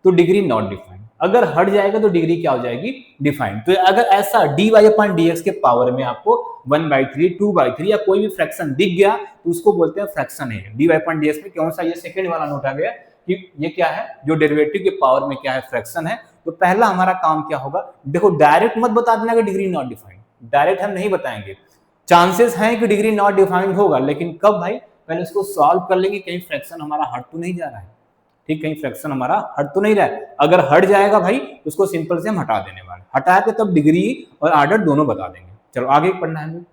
तो डिग्री नॉट डिफाइंड, अगर हट जाएगा तो डिग्री क्या हो जाएगी, डिफाइंड। तो अगर ऐसा dy अपॉन dx के पावर में आपको 1/3 2/3 या कोई भी फ्रैक्शन दिख गया तो उसको बोलते हैं फ्रैक्शन है। dy अपॉन dx में कौन सा, ये सेकंड वाला नोट आ गया कि ये क्या है, जो डेरिवेटिव के पावर में क्या है, फ्रैक्शन है। तो पहला हमारा काम क्या होगा, देखो डायरेक्ट मत बता देना कि डिग्री नॉट डिफाइंड, डायरेक्ट हम नहीं बताएंगे, चांसेस हैं कि डिग्री नॉट डिफाइंड होगा, लेकिन कब भाई, पहले उसको सॉल्व कर लेंगे, कहीं फ्रैक्शन हमारा हट तो नहीं जा रहा है, ठीक, कहीं फ्रैक्शन हमारा हट तो नहीं रहा है। अगर हट जाएगा भाई तो उसको सिंपल से हम हटा देने वाले, हटा के तब डिग्री और आर्डर दोनों बता देंगे। चलो आगे पढ़ना है हमें,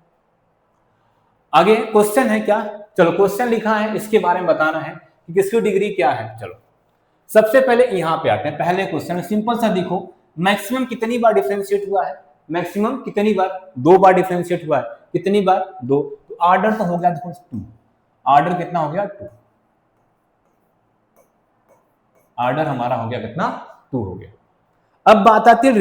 आगे क्वेश्चन है क्या, चलो क्वेश्चन लिखा है, इसके बारे में बताना है कि किसकी डिग्री क्या है। चलो सबसे पहले यहां पे आते हैं, पहले क्वेश्चन सिंपल सा, देखो मैक्सिमम कितनी बार डिफरेंशिएट हुआ है, मैक्सिमम कितनी बार, 2 बार डिफरेंशिएट हुआ है, कितनी बार, 2, तो आर्डर तो हो गया देखो 2, आर्डर कितना हो गया 2, आर्डर हमारा हो गया कितना, 2 हो गया। अब बात आती है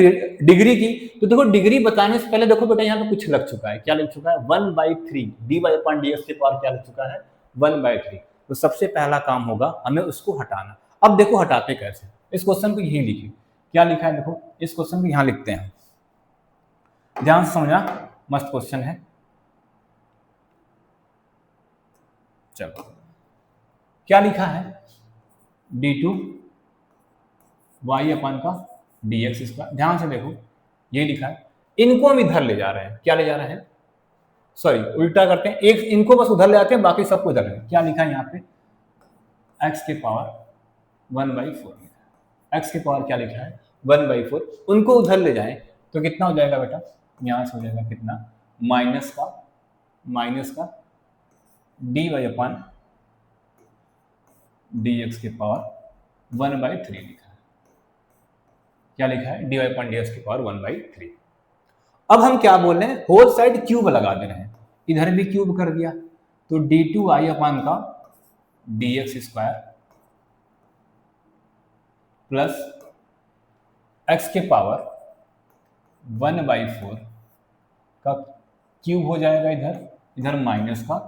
डिग्री की, तो देखो डिग्री बताने से पहले देखो बेटा यहाँ पे कुछ लग चुका है, क्या लग चुका है, 1/3 dy अपॉन dx के पावर क्या लग चुका है, 1/3। तो सबसे पहला काम होगा हमें उसको हटाना। अब देखो हटाते कैसे, इस क्वेश्चन को यही लिखिए, क्या लिखा है देखो, इस क्वेश्चन को यहाँ लिखते हैं, ध्यान से समझना, मस्त क्वेश्चन है। चलो क्या लिखा है, d2 y अपान का dx स्क्वायर, ध्यान से देखो ये लिखा है, इनको हम इधर ले जा रहे हैं, क्या ले जा रहे हैं, सॉरी उल्टा करते हैं, एक इनको बस उधर ले आते हैं, बाकी सबको इधर ले, क्या लिखा है यहाँ पे, x के पावर 1/4, x के पावर क्या लिखा है 1/4, उनको उधर ले जाएं तो कितना हो जाएगा बेटा, यहां से हो जाएगा कितना, माइनस का dy अपॉन dx के पावर 1/3 लिखा है, क्या लिखा है, dy अपॉन dx के पावर 1/3। अब हम क्या बोल रहे हैं, होल साइड क्यूब लगा दे रहे हैं, इधर भी क्यूब कर दिया, तो d2y अपॉन का dx स्क्वायर प्लस x के पावर 1/4 का क्यूब हो जाएगा, इधर माइनस का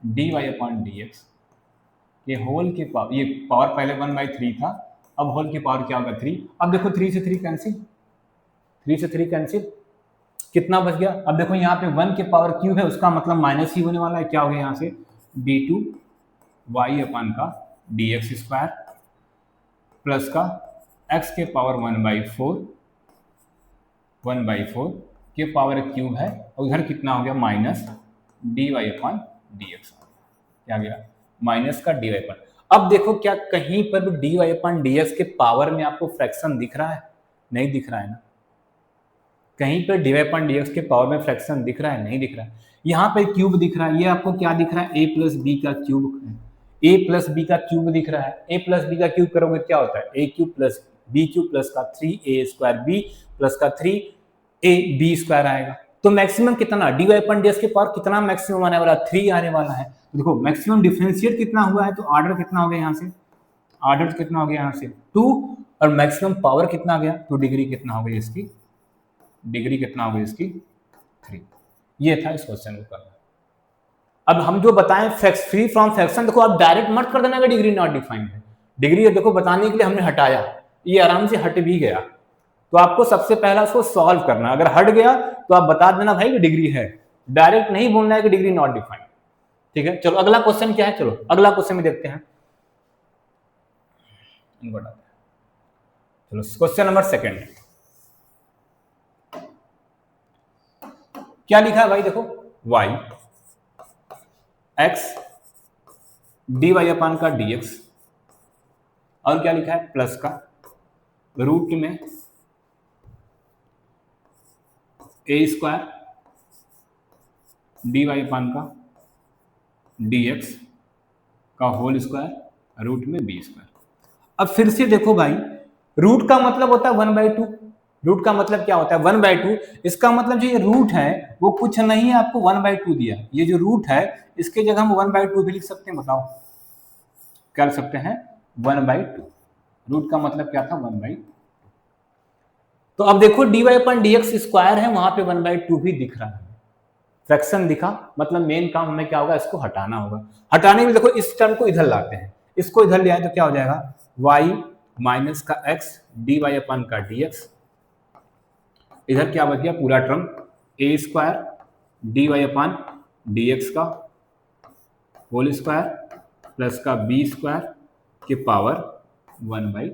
dy अपॉन dx ये होल के पावर, ये पावर पहले 1/3 था, अब होल के पावर क्या होगा 3। अब देखो 3 से 3 कैंसिल, 3 से 3 कैंसिल, कितना बच गया, अब देखो यहाँ पे 1 के पावर क्यूब है, उसका मतलब माइनस ही होने वाला है, क्या हो गया यहाँ से d2 y अपान का dx स्क्वायर प्लस का x के पावर 1/4 के पावर क्यूब है, और इधर कितना हो गया माइनस dy अपॉन dx, क्या गया माइनस का dy अपॉन। अब देखो क्या कहीं पर भी dy अपॉन dx के पावर में आपको फ्रैक्शन दिख रहा है, नहीं दिख रहा है ना, कहीं पर dy अपॉन dx के पावर में फ्रैक्शन दिख रहा है, नहीं दिख रहा है। यहाँ पे क्यूब दिख रहा है, ये आपको क्या दिख रहा है, a प्लस बी का क्यूब, a प्लस बी का क्यूब दिख रहा है, a प्लस बी का क्यूब करोगे क्या होता है, a cube plus b cube plus का 3a स्क्वायर b प्लस का 3a b स्क्वायर आएगा। तो मैक्सिमम कितना, dy अपॉन dx के पावर कितना मैक्सिमम आने वाला है, 3 आने वाला है। तो देखो मैक्सिमम डिफरेंशिएट कितना हुआ है, तो ऑर्डर कितना हो गया यहाँ से, ऑर्डर कितना हो गया यहाँ से 2, और मैक्सिमम पावर कितना आ गया, तो डिग्री कितना हो गई इसकी, डिग्री कितना हो गई इसकी 3। ये था इस क्वेश्चन को करना। अब हम जो बताएं फ्री फ्रॉम फ्रैक्शन, देखो आप डायरेक्ट मत कर देना कि डिग्री नॉट डिफाइंड है, डिग्री देखो बताने के लिए हमने हटाया, ये आराम से हट भी गया, तो आपको सबसे पहला उसको सॉल्व करना, अगर हट गया तो आप बता देना भाई कि डिग्री है, डायरेक्ट नहीं बोलना है कि डिग्री नॉट डिफाइंड, ठीक है। चलो अगला क्वेश्चन क्या है, चलो अगला क्वेश्चन में देखते हैं, चलो क्वेश्चन नंबर 2 क्या लिखा है भाई, देखो y x dy अपान का dx, और क्या लिखा है प्लस का रूट में a स्क्वायर dy अपान का dx का होल स्क्वायर रूट में b स्क्वायर। अब फिर से देखो भाई, रूट का मतलब होता है 1/2। रूट का मतलब क्या होता है 1/2। इसका मतलब जो ये रूट है वो कुछ नहीं है, आपको 1/2 दिया। ये जो रूट है इसके जगह हम 1/2 भी लिख सकते हैं। बताओ क्या लिख सकते हैं? 1/2। रूट का मतलब क्या था? 1/2। तो अब देखो dy/dx स्क्वायर है, वहां पे 1/2 भी दिख रहा है, फ्रैक्शन दिखा, मतलब मेन काम हमें क्या होगा? इसको हटाना होगा। हटाने में देखो इस टर्म को इधर लाते हैं, इसको इधर ले आए तो क्या हो जाएगा? y माइनस का x dy/dx। इधर क्या बच गया? पूरा टर्म a² dy/dx का होल स्क्वायर प्लस का b² के पावर 1/2।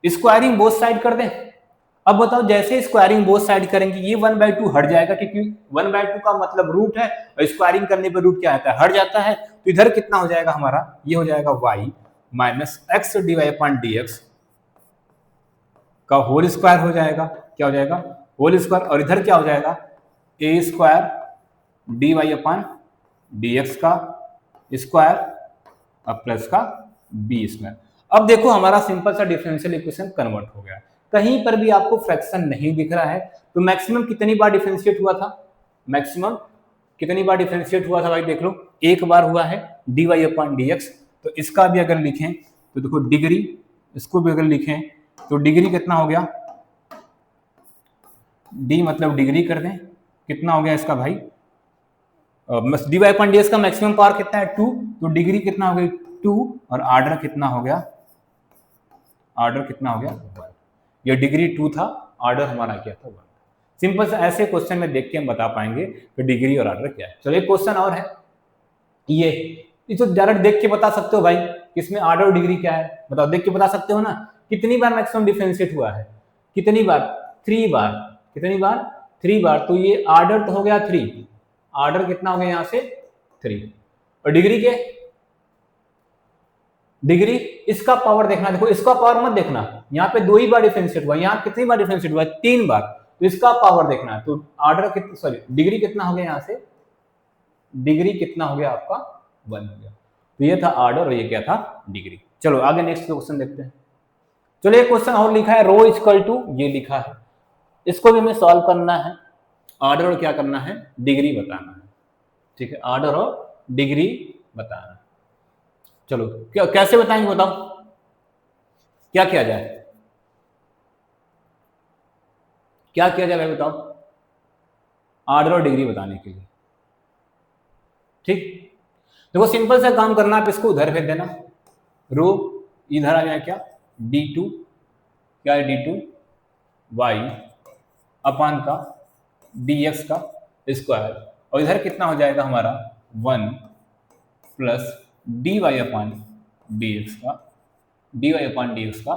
स्क्वायरिंग बोथ साइड कर दें। अब बताओ, जैसे स्क्वायरिंग बोथ साइड करेंगे ये 1/2 हट जाएगा, क्योंकि 1/2 का मतलब रूट है और स्क्वायरिंग करने पर रूट क्या आता है? हट जाता है। तो इधर कितना हो जाएगा हमारा? ये हो जाएगा y माइनस x dy/dx का होल स्क्वायर हो जाएगा। क्या हो जाएगा? Whole square. और इधर क्या हो जाएगा? a² dy/dx का स्क्वायर और प्लस का b²। अब देखो हमारा सिंपल सा डिफरेंशियल इक्वेशन कन्वर्ट हो गया। कहीं पर भी आपको फ्रैक्शन नहीं दिख रहा है। तो मैक्सिमम कितनी बार डिफरेंशिएट हुआ था? मैक्सिमम कितनी बार डिफरेंशिएट हुआ था भाई? देख लो, एक बार हुआ है dy/dx। तो इसका भी अगर लिखें तो देखो डिग्री, इसको भी अगर लिखें तो डिग्री कितना हो गया? डी मतलब डिग्री कर दें, कितना हो गया इसका भाई? dy/dx का मैक्सिमम पावर कितना है? 2। तो डिग्री कितना हो गई? 2। और आर्डर कितना हो गया? आर्डर कितना हो गया? 1। ये डिग्री 2 था, आर्डर हमारा क्या था? 1। सिंपल सा ऐसे क्वेश्चन में देख के हम बता पाएंगे कि डिग्री और आर्डर क्या है। चलो एक क्वेश्चन और है, ये तो डायरेक्ट देख के बता सकते हो भाई, इसमें आर्डर और डिग्री क्या है? बताओ, देख के बता सकते हो ना। कितनी बार मैक्सिमम डिफरेंशिएट हुआ है? कितनी बार? 3 बार। कितनी बार? 3 बार। तो ये आर्डर तो हो गया 3, आर्डर कितना हो गया यहाँ से? 3। और डिग्री के, डिग्री इसका पावर देखना। देखो इसका पावर मत देखना, यहाँ पे 2 ही बार डिफरेंशिएट हुआ, यहाँ कितनी बार डिफरेंशिएट हुआ? 3 बार। तो इसका पावर देखना है। तो आर्डर कितना, सॉरी डिग्री कितना हो गया यहाँ से? डिग्री कितना हो गया आपका? 1 हो गया। तो ये था आर्डर और ये क्या था? डिग्री। चलो आगे नेक्स्ट क्वेश्चन देखते हैं। चलो एक क्वेश्चन और लिखा है, रो इक्वल टू, ये लिखा है, इसको भी हमें सॉल्व करना है। आर्डर और क्या करना है? डिग्री बताना है। ठीक है, आर्डर और डिग्री बताना है। चलो कैसे बताएंगे? बताओ क्या किया जाए? क्या किया जाए भाई बताओ, आर्डर और डिग्री बताने के लिए? ठीक, देखो सिंपल सा काम करना, आप इसको उधर भेज देना। रो इधर आ जाए, क्या d2, क्या है d2 y अपान का dx का स्क्वायर, और इधर कितना हो जाएगा हमारा? 1 प्लस dy/dx का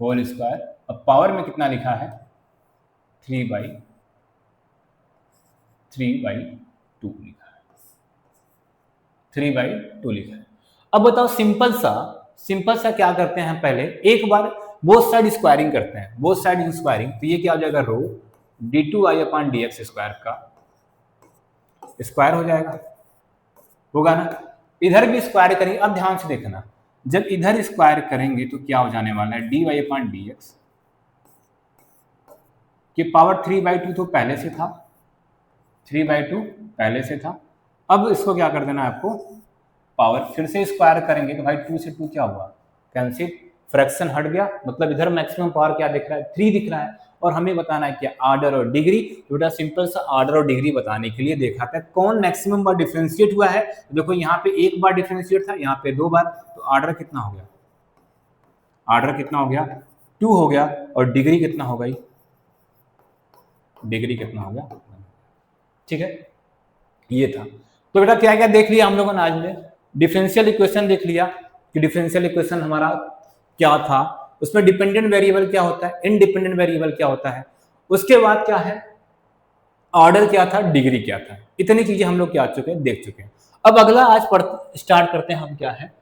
होल स्क्वायर। अब पावर में कितना लिखा है? 3/2 लिखा है। 3/2 लिखा है। अब बताओ सिंपल सा क्या करते हैं? पहले एक बार बोथ साइड स्क्वायरिंग करते हैं, बोथ साइड स्क्वायरिंग। तो ये क्या हो जाएगा? रो d2y/dx स्क्वायर का स्क्वायर हो जाएगा, होगा ना? इधर भी स्क्वायर करेंगे। अब ध्यान से देखना, जब इधर स्क्वायर करेंगे तो क्या हो जाने वाला है? dy/dx की पावर 3/2 तो पहले से था, 3/2 पहले से था। अब इसको क्या कर देना है आपको? पावर फिर से स्क्वायर करेंगे तो भाई 2 से 2 क्या हुआ? कैंसिल, फ्रैक्शन हट गया, मतलब इधर मैक्सिमम पावर क्या दिख रहा है? 3 दिख रहा है। और हमें बताना है क्या? आर्डर और डिग्री। तो बेटा सिंपल सा आर्डर और डिग्री बताने के लिए देखा था कौन मैक्सिमम बार डिफरेंशिएट हुआ है। तो देखो यहाँ पे 1 बार डिफरेंशिएट था, यहाँ पे 2 बार। तो आर्डर कितना हो गया? आर्डर कितना हो गया? 2 हो गया। और डिग्री कितना हो गई? डिग्री कितना हो गया? ठीक है, ये था। तो बेटा क्या क्या देख लिया हम लोगों ने आज में? डिफरेंशियल इक्वेशन देख लिया कि डिफरेंशियल इक्वेशन हमारा क्या था, उसमें डिपेंडेंट वेरिएबल क्या होता है, इंडिपेंडेंट वेरिएबल क्या होता है, उसके बाद क्या है, ऑर्डर क्या था, डिग्री क्या था। इतनी चीजें हम लोग क्या चुके हैं, देख चुके हैं। अब अगला आज स्टार्ट करते हैं हम, क्या है?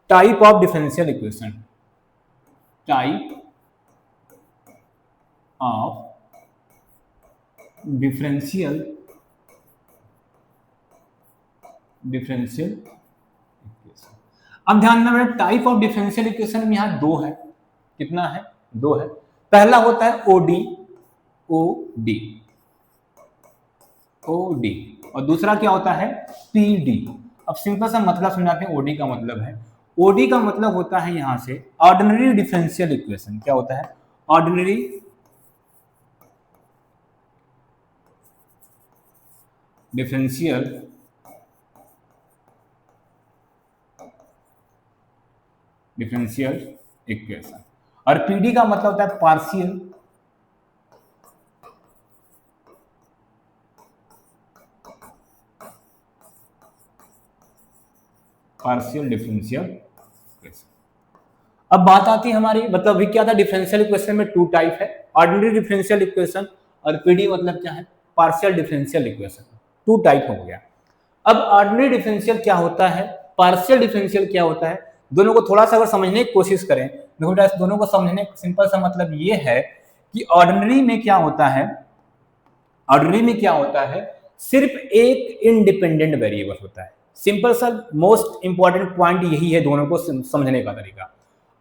Type of differential equation. Type of differential equation. अब ध्यान देना बेटा, टाइप ऑफ डिफरेंशियल इक्वेशन में यहाँ दो है। कितना है? दो है। पहला होता है ओडी, ओडी, ओडी, और दूसरा क्या होता है? पीडी। अब सिंपल सा मतलब समझाते हैं। ओडी का मतलब है, ओडी का मतलब होता है यहां से ऑर्डिनरी डिफरेंशियल इक्वेशन। क्या होता है? Ordinary differential equation. और पीडी का मतलब होता है पार्शियल डिफरेंशियल इक्वेशन। अब बात आती है हमारी, मतलब अभी क्या था, डिफरेंशियल इक्वेशन में टू टाइप है, ऑर्डिनरी डिफरेंशियल इक्वेशन और पीडी मतलब क्या है? Partial differential equation. Two type हो गया। अब ऑर्डिनरी डिफरेंशियल क्या होता है, पार्शियल डिफरेंशियल क्या होता है, दोनों को थोड़ा सा अगर समझने की कोशिश करें, देखो बेटा, दोनों को समझने का सिंपल सा मतलब ये है कि ऑर्डिनरी में क्या होता है, ऑर्डिनरी में क्या होता है, सिर्फ एक इंडिपेंडेंट वेरिएबल होता है। सिंपल सा मोस्ट इंपॉर्टेंट पॉइंट यही है दोनों को समझने का तरीका।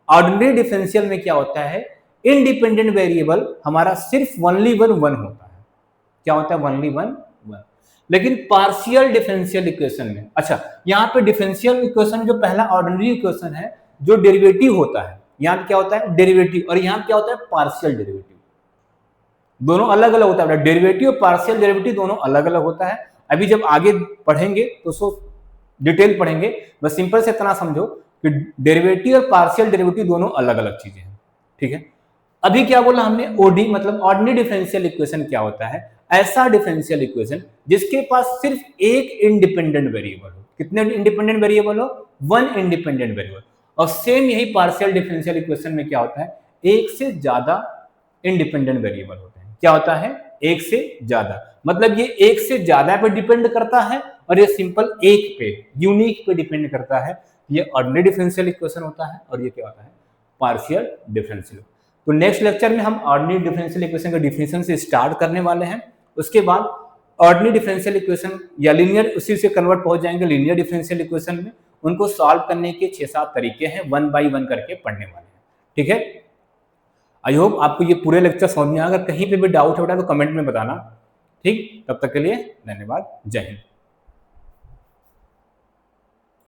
ऑर्डिनरी डिफरेंशियल में क्या होता है, इंडिपेंडेंट वेरिएबल हमारा सिर्फ ओनली वन होता है। क्या होता है? Only one. लेकिन पार्शियल डिफरेंशियल इक्वेशन में, अच्छा, यहाँ पे डिफरेंशियल इक्वेशन जो पहला ऑर्डिनरी इक्वेशन है, जो डेरिवेटिव होता है, यहाँ पे क्या होता है? डेरिवेटिव। और यहाँ क्या होता है? Partial derivative. दोनों अलग अलग होता है। डेरिवेटिव और पार्शियल डेरिवेटिव दोनों अलग अलग होता है। अभी जब आगे पढ़ेंगे तो सो डिटेल पढ़ेंगे, बस सिंपल से इतना समझो कि डेरिवेटिव और पार्शियल डेरिवेटिव दोनों अलग अलग चीजें हैं। ठीक है। अभी क्या बोला हमने? ओडी मतलब ऑर्डिनरी डिफरेंशियल इक्वेशन क्या होता है? ऐसा डिफरेंशियल इक्वेशन जिसके पास सिर्फ एक इंडिपेंडेंट वेरिएबल हो। कितने इंडिपेंडेंट वेरिएबल हो? One independent variable. और सेम यही पार्शियल डिफरेंशियल इक्वेशन में क्या होता है? एक से ज्यादा इंडिपेंडेंट वेरिएबल होते हैं। क्या होता है? एक से ज्यादा। मतलब ये एक से ज्यादा पे डिपेंड करता है और ये सिंपल एक पे, यूनिक पे डिपेंड करता है। ये ऑर्डिनरी डिफरेंशियल इक्वेशन होता है और ये क्या होता है? Partial differential. तो नेक्स्ट लेक्चर में हम ऑर्डिनरी डिफरेंशियल इक्वेशन के डिफिनेशन से स्टार्ट करने वाले हैं। उसके बाद ऑर्डिनरी डिफरेंशियल इक्वेशन या लीनियर, उसी से कन्वर्ट पहुंच जाएंगे लीनियर डिफरेंशियल इक्वेशन में। उनको सॉल्व करने के 6-7 तरीके हैं, वन बाय वन करके पढ़ने वाले हैं। ठीक है। आई होप आपको ये पूरे लेक्चर समझ में आया। अगर कहीं पे भी डाउट होता है तो कमेंट में बताना। ठीक, तब तक के लिए धन्यवाद। जय हिंद।